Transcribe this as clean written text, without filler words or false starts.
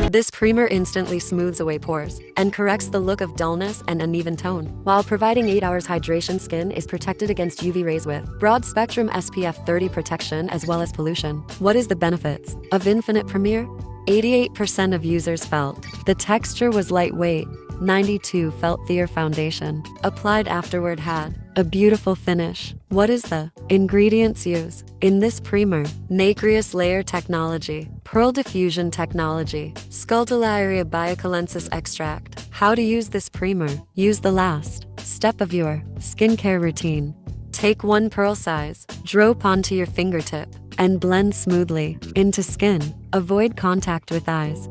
This primer instantly smooths away pores and corrects the look of dullness and uneven tone, while providing 8 hours hydration. Skin is protected against UV rays with broad spectrum SPF 30 protection as well as pollution. What is the benefits of Infinite Premier? 88% of users felt the texture was lightweight. 92 felt Their foundation applied afterward had a beautiful finish. What is the ingredients used in this primer? Nacreous layer technology, pearl diffusion technology, Scutellaria biacalensis extract. How to use this primer? Use the last step of your skincare routine. Take 1 pearl size, drop onto your fingertip, and blend smoothly into skin. Avoid contact with eyes.